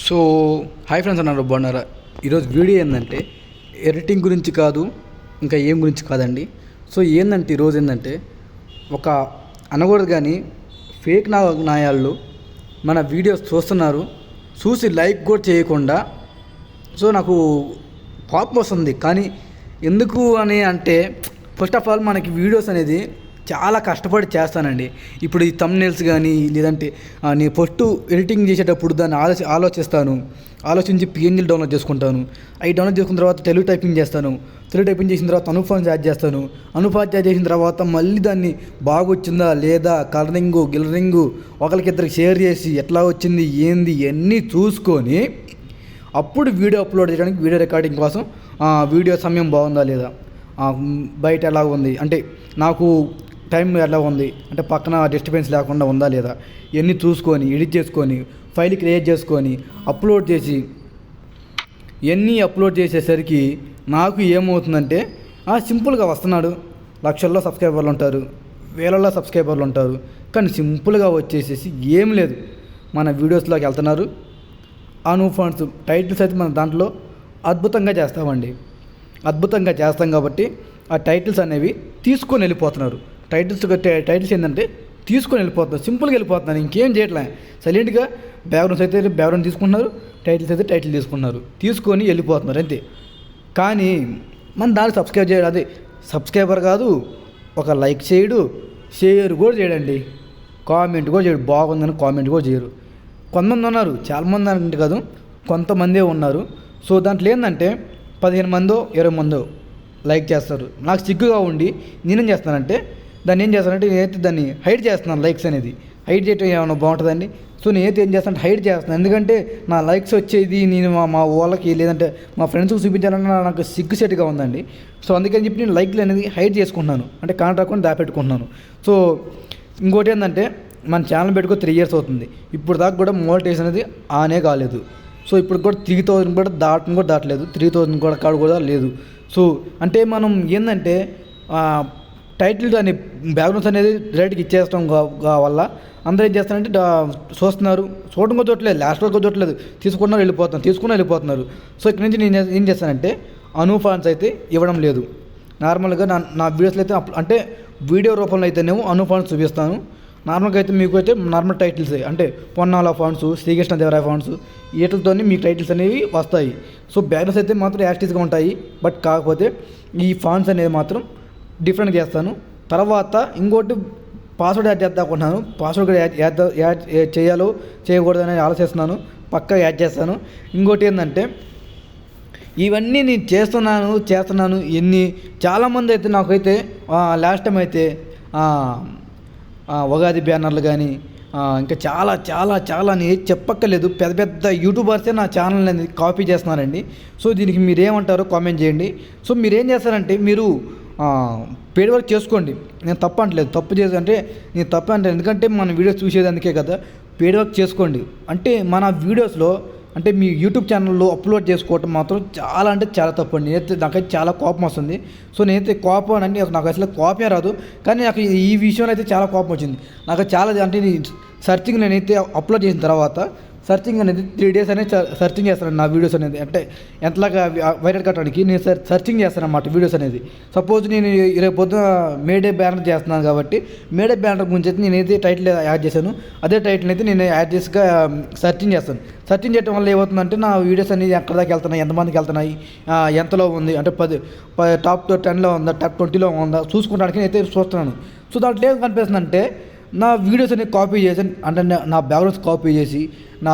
So hi friends అన్నారు బాగున్నారా. ఈరోజు వీడియో ఏంటంటే ఎడిటింగ్ గురించి కాదు, ఇంకా ఏం గురించి కాదండి. సో ఏంటంటే ఈరోజు ఏంటంటే ఒక అనకూడదు కానీ ఫేక్ నాయాళ్ళు మన వీడియోస్ చూస్తున్నారు, చూసి లైక్ కూడా చేయకుండా. సో నాకు కోపం వస్తుంది. కానీ ఎందుకు అని అంటే ఫస్ట్ ఆఫ్ ఆల్ మనకి వీడియోస్ అనేది చాలా కష్టపడి చేస్తానండి. ఇప్పుడు ఈ థంబ్నెయిల్స్ కానీ లేదంటే నేను ఫస్ట్ ఎడిటింగ్ చేసేటప్పుడు దాన్ని ఆలోచించి పిఎన్జీలు డౌన్లోడ్ చేసుకుంటాను. అవి డౌన్లోడ్ చేసుకున్న తర్వాత తెలుగు టైపింగ్ చేస్తాను. తెలుగు టైపింగ్ చేసిన తర్వాత అనుఫాన్స్ యాడ్ చేస్తాను. అనుఫాన్స్ యాడ్ చేసిన తర్వాత మళ్ళీ దాన్ని బాగా వచ్చిందా లేదా గిలరింగు ఒకరికిద్దరికి షేర్ చేసి ఎట్లా వచ్చింది ఏంది ఇవన్నీ చూసుకొని అప్పుడు వీడియో అప్లోడ్ చేయడానికి, వీడియో రికార్డింగ్ కోసం వీడియో సమయం బాగుందా లేదా, బయట ఎలా ఉంది అంటే నాకు టైం ఎలా ఉంది అంటే పక్కన డిస్టర్బెన్స్ లేకుండా ఉందా లేదా, ఇవన్నీ చూసుకొని ఎడిట్ చేసుకొని ఫైల్ క్రియేట్ చేసుకొని అప్లోడ్ చేసేసరికి నాకు ఏమవుతుందంటే సింపుల్గా వస్తున్నాడు. లక్షల్లో సబ్స్క్రైబర్లు ఉంటారు, వేలల్లో సబ్స్క్రైబర్లు ఉంటారు, కానీ సింపుల్గా వచ్చేసేసి ఏం లేదు. మన వీడియోస్లోకి వెళ్తున్నారు. ఫండ్స్ టైటిల్స్ అయితే మన దాంట్లో అద్భుతంగా చేస్తాం కాబట్టి ఆ టైటిల్స్ అనేవి తీసుకొని వెళ్ళిపోతున్నారు. టైటిల్స్ ఏంటంటే తీసుకొని వెళ్ళిపోతున్నారు, సింపుల్గా వెళ్ళిపోతున్నారు, ఇంకేం చేయట్లే. సైలెంట్గా బ్యాక్గ్రౌండ్స్ అయితే బ్యాక్గ్రౌండ్ తీసుకుంటున్నారు, టైటిల్స్ అయితే టైటిల్ తీసుకొని వెళ్ళిపోతున్నారు అంతే. కానీ మన దాన్ని సబ్స్క్రైబ్ చేయడం, అదే సబ్స్క్రైబర్ కాదు, ఒక లైక్ చేయడు, షేర్ కూడా చేయడండి, కామెంట్ కూడా చేయడు, బాగుందని కామెంట్ కూడా చేయరు. కొంతమంది ఉన్నారు, చాలామంది అంటే కాదు, కొంతమందే ఉన్నారు. సో దాంట్లో ఏంటంటే 15 మందో 20 మందో లైక్ చేస్తారు. నాకు సిగ్గుగా ఉండి నేనేం చేస్తానంటే నేనైతే దాన్ని హైడ్ చేస్తున్నాను. లైక్స్ అనేది హైడ్ చేయటం ఏమైనా బాగుంటుందండి. సో నేనైతే ఏం చేస్తానంటే హైడ్ చేస్తున్నాను. ఎందుకంటే నా లైక్స్ వచ్చేది నేను మా వాళ్ళకి లేదంటే మా ఫ్రెండ్స్కి చూపించాలన్నా నాకు సిగ్గుసెట్గా ఉందండి. సో అందుకని చెప్పి నేను లైక్లు అనేది హైడ్ చేసుకుంటున్నాను, అంటే కాంటాక్ట్ అకౌంట్ దాపెట్టుకుంటున్నాను. సో ఇంకోటి ఏంటంటే మన ఛానల్ పెట్టుకో 3 years అవుతుంది. ఇప్పుడు దాకా కూడా మోనిటైజేషన్ అనేది ఆనే కాలేదు. సో ఇప్పుడు కూడా 3000 కూడా దాటలేదు, 3000 కూడా లేదు. సో అంటే మనం ఏంటంటే టైటిల్ అని బ్యాక్గ్రౌండ్స్ అనేది డైరెక్ట్గా ఇచ్చేస్తాం వల్ల అందరూ ఏం చేస్తారంటే చూస్తున్నారు, చూడడం కూడా చూడట్లేదు, లాస్ట్ వరకు చూడట్లేదు, తీసుకుని వెళ్ళిపోతున్నారు. సో ఇక్కడ నుంచి నేను ఏం చేస్తానంటే ఫండ్స్ అయితే ఇవ్వడం లేదు. నార్మల్గా నా వీడియోస్లో అయితే అంటే వీడియో రూపంలో అయితేనేమో ఫండ్స్ చూపిస్తాను. నార్మల్గా అయితే మీకు అయితే నార్మల్ టైటిల్స్ అంటే పొన్నాల ఫాంట్స్, శ్రీకృష్ణదేవరాయ ఫాంట్స్ వీటితో మీకు టైటిల్స్ అనేవి వస్తాయి. సో బ్యానర్స్ అయితే మాత్రం యాక్టివ్గా ఉంటాయి, బట్ కాకపోతే ఈ ఫాంట్స్ అనేది మాత్రం డిఫరెంట్ చేస్తాను. తర్వాత ఇంకోటి పాస్వర్డ్ యాడ్ చేద్దాం అనుకుంటున్నాను. పాస్వర్డ్ కూడా యాడ్ చేయాలో చేయకూడదని ఆలోచిస్తున్నాను, పక్కా యాడ్ చేస్తాను. ఇంకోటి ఏంటంటే ఇవన్నీ నేను చేస్తున్నాను చాలామంది అయితే నాకైతే లాస్ట్ టైం అయితే ఉగాది బ్యానర్లు కానీ ఇంకా చాలా నేను చెప్పక్కర్లేదు, పెద్ద యూట్యూబర్సే నా ఛానల్ అనేది కాపీ చేస్తున్నారండి. సో దీనికి మీరేమంటారో కామెంట్ చేయండి. సో మీరేం చేస్తారంటే మీరు పేడ్ వర్క్ చేసుకోండి, నేను తప్పు అంటలేదు. నేను తప్పు అంటే ఎందుకంటే మన వీడియోస్ చూసేది అందుకే కదా. పేడ్ వర్క్ చేసుకోండి. అంటే మన వీడియోస్లో అంటే మీ యూట్యూబ్ ఛానల్లో అప్లోడ్ చేసుకోవటం మాత్రం చాలా తప్పు అండి. నాకైతే చాలా కోపం వస్తుంది. సో నేనైతే కోపం అంటే నాకు అసలు కోపమే రాదు, కానీ నాకు ఈ విషయంలో అయితే చాలా కోపం వచ్చింది. నాకు చాలా అంటే సర్చింగ్ నేనైతే అప్లోడ్ చేసిన తర్వాత సర్చింగ్ అనేది 3 days అనేది సర్చింగ్ చేస్తాను నా వీడియోస్ అనేది. అంటే ఎంతలాగా వైరల్ కట్టడానికి నేను సర్చింగ్ చేస్తాను అన్నమాట వీడియోస్ అనేది. సపోజ్ నేను రేపు పొద్దున మేడే బ్యానర్ చేస్తున్నాను కాబట్టి మేడే బ్యానర్ గురించి అయితే నేనైతే టైటిల్ యాడ్ చేశాను. అదే టైటిల్ అయితే నేను యాడ్ చేసిగా సర్చింగ్ చేస్తాను. సర్చింగ్ చేయడం వల్ల ఏమవుతుందంటే నా వీడియోస్ అనేది ఎక్కడ దాకా వెళ్తున్నాయి, ఎంతమందికి వెళ్తున్నాయి, ఎంతలో ఉంది అంటే టాప్ 10లో ఉందా, టాప్ 20లో ఉందా చూసుకోవడానికి నేనైతే చూస్తున్నాను. సో దాంట్లో ఏం కనిపిస్తుందంటే నా వీడియోస్ అనేది కాపీ చేసి, అంటే నా బ్యాక్గ్రౌండ్స్ కాపీ చేసి, నా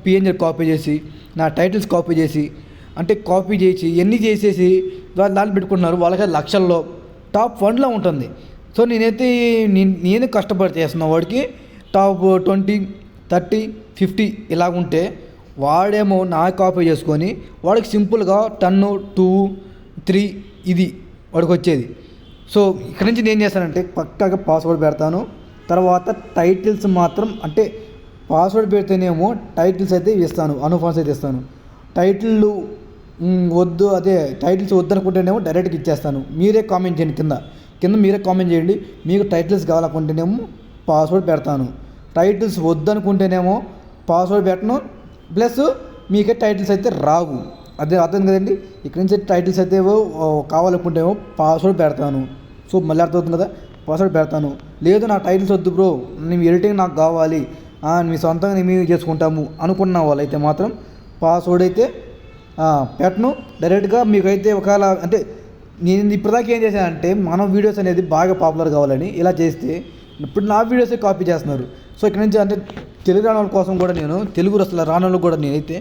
పిఎన్జీ కాపీ చేసి, నా టైటిల్స్ కాపీ చేసి ఇవన్నీ చేసేసి దాన్ని పెట్టుకుంటున్నారు. వాళ్ళకి లక్షల్లో టాప్ 1లో ఉంటుంది. సో నేను కష్టపడి చేస్తున్న వాడికి టాప్ 20, 30, 50 ఇలాగుంటే వాడేమో నా కాపీ చేసుకొని వాడికి సింపుల్గా 10, 2, 3 ఇది వాడికి వచ్చేది. సో ఇక్కడ నుంచి నేను చేస్తానంటే పక్కాగా పాస్వర్డ్ పెడతాను. తర్వాత టైటిల్స్ మాత్రం అంటే పాస్వర్డ్ పెడితేనేమో టైటిల్స్ అయితే ఇస్తాను, ఫండ్స్ అయితే ఇస్తాను. టైటిల్ టైటిల్స్ వద్దనుకుంటేనేమో డైరెక్ట్గా ఇచ్చేస్తాను. మీరే కామెంట్ చేయండి, కింద మీరే కామెంట్ చేయండి. మీకు టైటిల్స్ కావాలనుకుంటేనేమో పాస్వర్డ్ పెడతాను, టైటిల్స్ వద్దనుకుంటేనేమో పాస్వర్డ్ పెట్టను, ప్లస్ మీకే టైటిల్స్ అయితే రావు. అదే అర్థం కదండి. ఇక్కడ నుంచి టైటిల్స్ అయితే కావాలనుకుంటేమో పాస్వర్డ్ పెడతాను. సో మళ్ళీ అర్థమవుతుంది కదా, పాస్వర్డ్ పెడతాను. లేదు నాకు టైటిల్స్ వద్దు బ్రో, నేను ఎడిటింగ్ నాకు కావాలి, మీ సొంతంగా మేము చేసుకుంటాము అనుకున్న వాళ్ళైతే మాత్రం పాస్వర్డ్ అయితే పెట్టను. డైరెక్ట్గా మీకైతే ఒకవేళ అంటే నేను ఇప్పటిదాకా ఏం చేశానంటే మన వీడియోస్ అనేది బాగా పాపులర్ కావాలని ఇలా చేస్తే ఇప్పుడు నా వీడియోసే కాపీ చేస్తున్నారు. సో ఇక్కడ నుంచి అంటే తెలుగు రాని వాళ్ళ కోసం కూడా నేను తెలుగు అసలు రాని వాళ్ళకి కూడా నేనైతే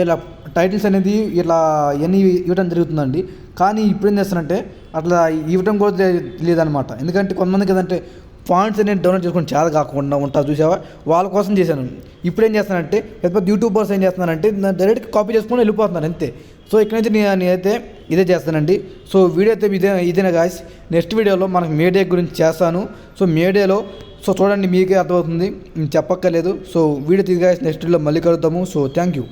ఇలా టైటిల్స్ అనేది ఇలా ఇవన్నీ ఇవ్వడం జరుగుతుందండి. కానీ ఇప్పుడు ఏం చేస్తానంటే అట్లా ఇవ్వడం కూడా లేదనమాట. ఎందుకంటే కొంతమందికి ఏదంటే పాయింట్స్ అనేది డౌన్లోడ్ చేసుకొని చాలా కాకుండా ఉంటారు చూసావా, వాళ్ళ కోసం చేశాను. ఇప్పుడు ఏం చేస్తానంటే పెద్ద పెద్ద యూట్యూబర్స్ ఏం చేస్తున్నారంటే డైరెక్ట్ కాపీ చేసుకొని వెళ్ళిపోతున్నారు అంతే. సో ఇక్కడ నుంచి నేనైతే ఇదే చేస్తానండి. సో వీడియో అయితే ఇదేనా గాయ్స్. నెక్స్ట్ వీడియోలో మనకు మే డే గురించి చేస్తాను. సో మే డేలో సో చూడండి, మీకే అర్థమవుతుంది, చెప్పక్కర్లేదు. సో వీడియో గాయ్స్ నెక్స్ట్ వీడియోలో మళ్ళీ కలుద్దాము. So thank you.